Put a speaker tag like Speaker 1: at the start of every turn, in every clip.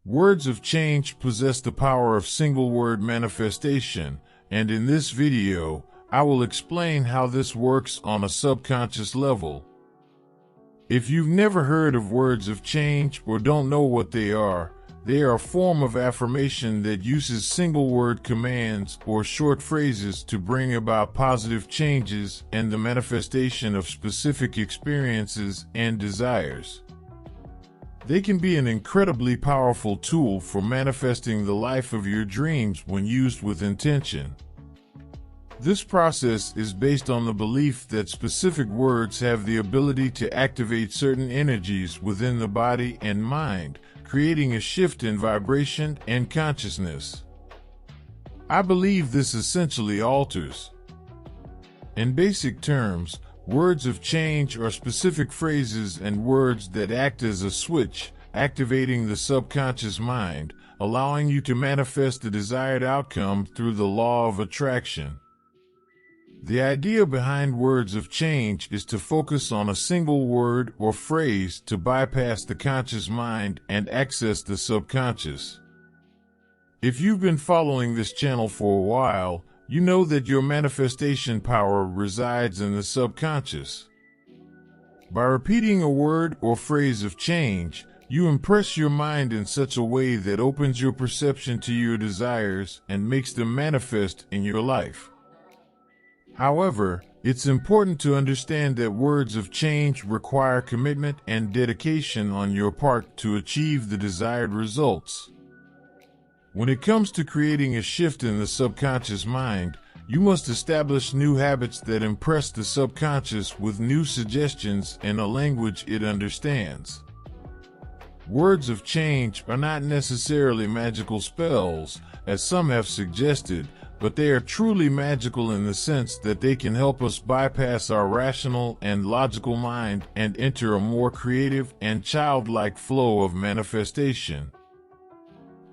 Speaker 1: Words of change possess the power of single-word manifestation, and in this video, I will explain how this works on a subconscious level. If you've never heard of words of change or don't know what they are a form of affirmation that uses single-word commands or short phrases to bring about positive changes and the manifestation of specific experiences and desires. They can be an incredibly powerful tool for manifesting the life of your dreams when used with intention. This process is based on the belief that specific words have the ability to activate certain energies within the body and mind, creating a shift in vibration and consciousness. I believe this essentially alters. In basic terms, words of change are specific phrases and words that act as a switch, activating the subconscious mind, allowing you to manifest the desired outcome through the law of attraction. The idea behind words of change is to focus on a single word or phrase to bypass the conscious mind and access the subconscious. If you've been following this channel for a while, you know that your manifestation power resides in the subconscious. By repeating a word or phrase of change, you impress your mind in such a way that opens your perception to your desires and makes them manifest in your life. However, it's important to understand that words of change require commitment and dedication on your part to achieve the desired results. When it comes to creating a shift in the subconscious mind, you must establish new habits that impress the subconscious with new suggestions in a language it understands. Words of change are not necessarily magical spells, as some have suggested, but they are truly magical in the sense that they can help us bypass our rational and logical mind and enter a more creative and childlike flow of manifestation.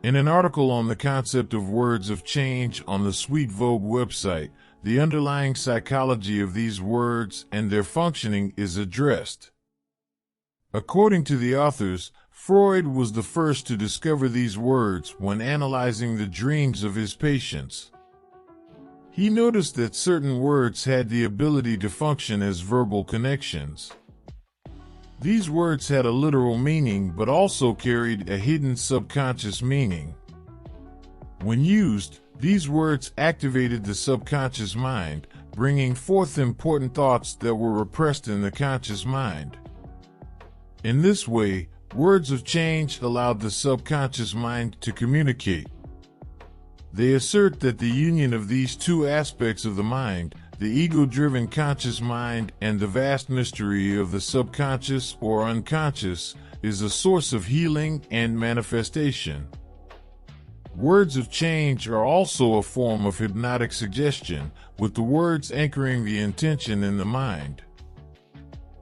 Speaker 1: In an article on the concept of words of change on the Sweet Vogue website, the underlying psychology of these words and their functioning is addressed. According to the authors, Freud was the first to discover these words when analyzing the dreams of his patients. He noticed that certain words had the ability to function as verbal connections. These words had a literal meaning but also carried a hidden subconscious meaning. When used, these words activated the subconscious mind, bringing forth important thoughts that were repressed in the conscious mind. In this way, words of change allowed the subconscious mind to communicate. They assert that the union of these two aspects of the mind, the ego-driven conscious mind and the vast mystery of the subconscious or unconscious, is a source of healing and manifestation. Words of change are also a form of hypnotic suggestion, with the words anchoring the intention in the mind.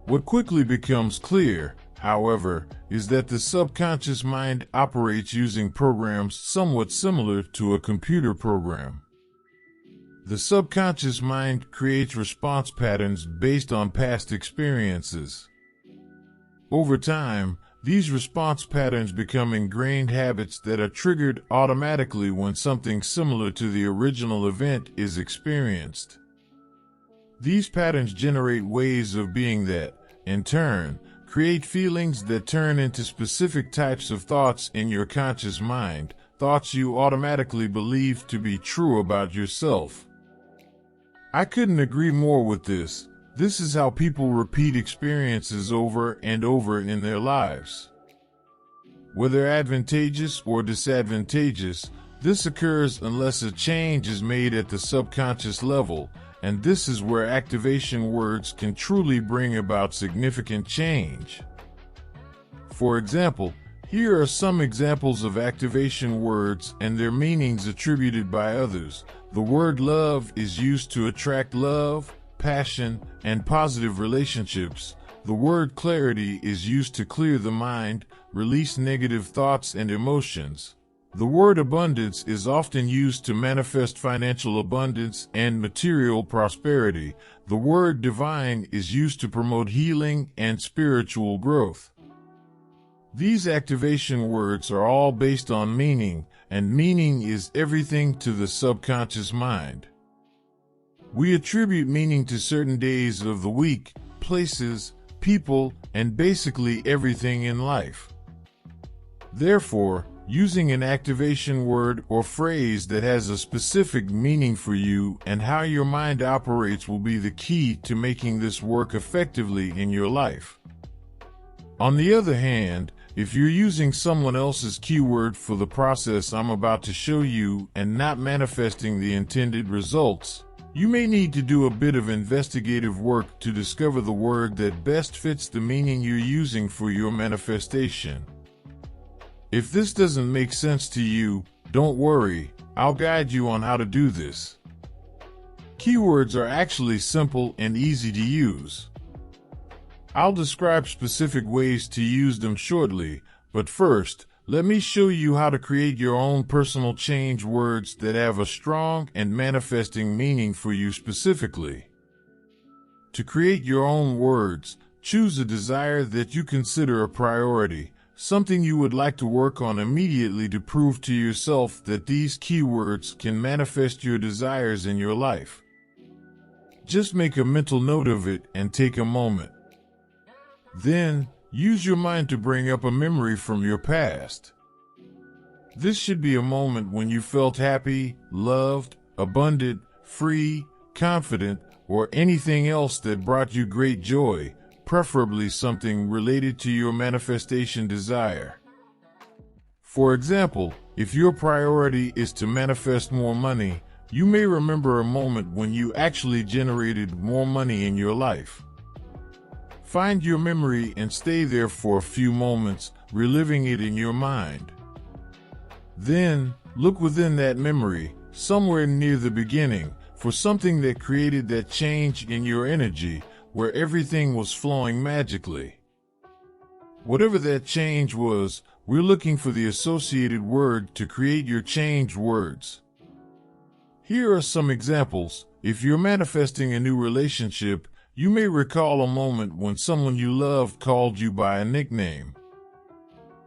Speaker 1: What quickly becomes clear, however, is that the subconscious mind operates using programs somewhat similar to a computer program. The subconscious mind creates response patterns based on past experiences. Over time, these response patterns become ingrained habits that are triggered automatically when something similar to the original event is experienced. These patterns generate ways of being that, in turn, create feelings that turn into specific types of thoughts in your conscious mind, thoughts you automatically believe to be true about yourself. I couldn't agree more with this. This is how people repeat experiences over and over in their lives. Whether advantageous or disadvantageous, this occurs unless a change is made at the subconscious level, and this is where activation words can truly bring about significant change. For example, here are some examples of activation words and their meanings attributed by others. The word love is used to attract love, passion, and positive relationships. The word clarity is used to clear the mind, release negative thoughts and emotions. The word abundance is often used to manifest financial abundance and material prosperity. The word divine is used to promote healing and spiritual growth. These activation words are all based on meaning, and meaning is everything to the subconscious mind. We attribute meaning to certain days of the week, places, people, and basically everything in life. Therefore, using an activation word or phrase that has a specific meaning for you and how your mind operates will be the key to making this work effectively in your life. On the other hand, if you're using someone else's keyword for the process I'm about to show you and not manifesting the intended results, you may need to do a bit of investigative work to discover the word that best fits the meaning you're using for your manifestation. If this doesn't make sense to you, don't worry, I'll guide you on how to do this. Keywords are actually simple and easy to use. I'll describe specific ways to use them shortly, but first, let me show you how to create your own personal change words that have a strong and manifesting meaning for you specifically. To create your own words, choose a desire that you consider a priority, something you would like to work on immediately to prove to yourself that these keywords can manifest your desires in your life. Just make a mental note of it and take a moment. Then, use your mind to bring up a memory from your past. This should be a moment when you felt happy, loved, abundant, free, confident, or anything else that brought you great joy, preferably something related to your manifestation desire. For example, if your priority is to manifest more money, you may remember a moment when you actually generated more money in your life. Find your memory and stay there for a few moments, reliving it in your mind. Then, look within that memory, somewhere near the beginning, for something that created that change in your energy, where everything was flowing magically. Whatever that change was, we're looking for the associated word to create your change words. Here are some examples. If you're manifesting a new relationship, you may recall a moment when someone you loved called you by a nickname.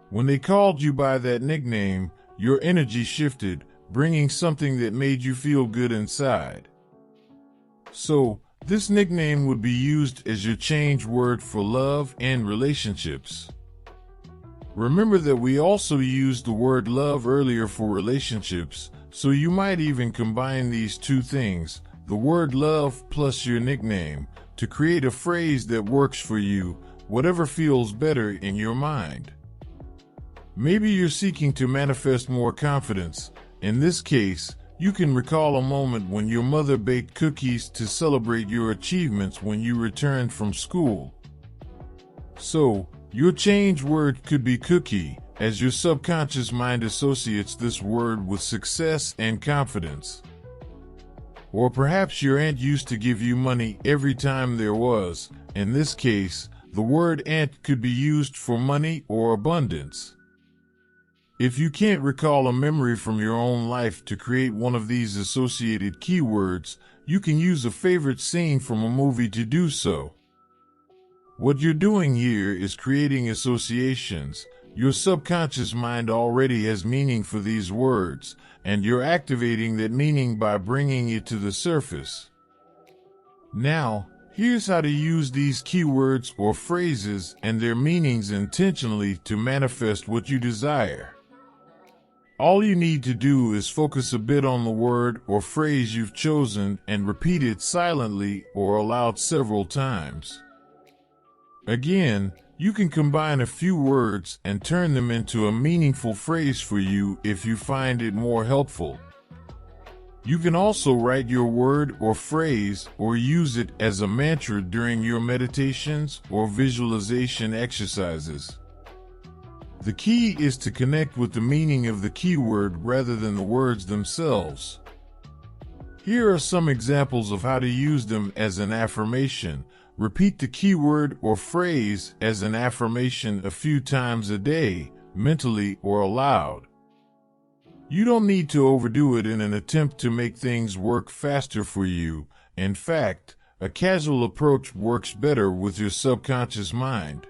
Speaker 1: When they called you by that nickname, your energy shifted, bringing something that made you feel good inside. So, this nickname would be used as your change word for love and relationships. Remember that we also used the word love earlier for relationships, so you might even combine these two things, the word love plus your nickname, to create a phrase that works for you, whatever feels better in your mind. Maybe you're seeking to manifest more confidence. In this case, you can recall a moment when your mother baked cookies to celebrate your achievements when you returned from school. So, your change word could be cookie, as your subconscious mind associates this word with success and confidence. Or perhaps your aunt used to give you money every time there was. In this case, the word aunt could be used for money or abundance. If you can't recall a memory from your own life to create one of these associated keywords, you can use a favorite scene from a movie to do so. What you're doing here is creating associations. Your subconscious mind already has meaning for these words, and you're activating that meaning by bringing it to the surface. Now, here's how to use these keywords or phrases and their meanings intentionally to manifest what you desire. All you need to do is focus a bit on the word or phrase you've chosen and repeat it silently or aloud several times. Again, you can combine a few words and turn them into a meaningful phrase for you if you find it more helpful. You can also write your word or phrase or use it as a mantra during your meditations or visualization exercises. The key is to connect with the meaning of the keyword rather than the words themselves. Here are some examples of how to use them as an affirmation. Repeat the keyword or phrase as an affirmation a few times a day, mentally or aloud. You don't need to overdo it in an attempt to make things work faster for you. In fact, a casual approach works better with your subconscious mind.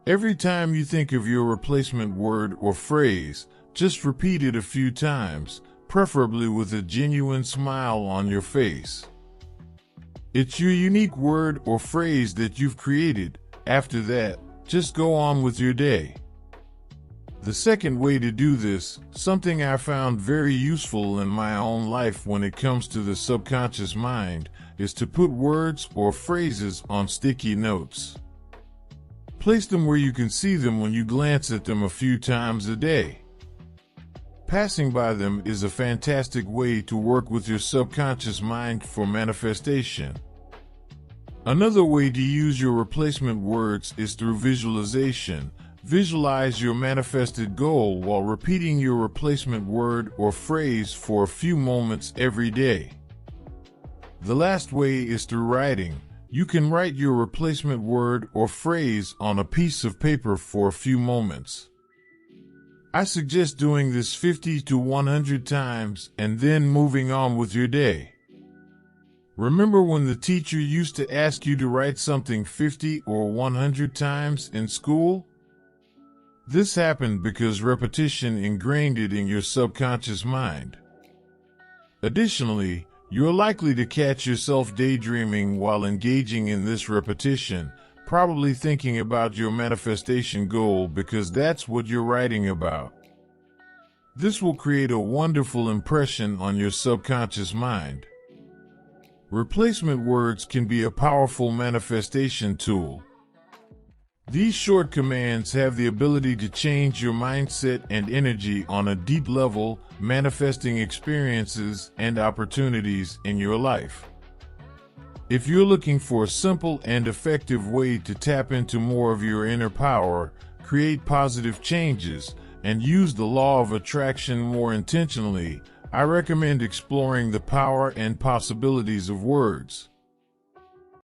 Speaker 1: Every time you think of your replacement word or phrase, just repeat it a few times, preferably with a genuine smile on your face. It's your unique word or phrase that you've created. After that, just go on with your day. The second way to do this, something I found very useful in my own life when it comes to the subconscious mind, is to put words or phrases on sticky notes. Place them where you can see them when you glance at them a few times a day. Passing by them is a fantastic way to work with your subconscious mind for manifestation. Another way to use your replacement words is through visualization. Visualize your manifested goal while repeating your replacement word or phrase for a few moments every day. The last way is through writing. You can write your replacement word or phrase on a piece of paper for a few moments. I suggest doing this 50 to 100 times and then moving on with your day. Remember when the teacher used to ask you to write something 50 or 100 times in school? This happened because repetition ingrained it in your subconscious mind. Additionally, you're likely to catch yourself daydreaming while engaging in this repetition, probably thinking about your manifestation goal because that's what you're writing about. This will create a wonderful impression on your subconscious mind. Replacement words can be a powerful manifestation tool. These short commands have the ability to change your mindset and energy on a deep level, manifesting experiences and opportunities in your life. If you're looking for a simple and effective way to tap into more of your inner power, create positive changes, and use the law of attraction more intentionally, I recommend exploring the power and possibilities of words.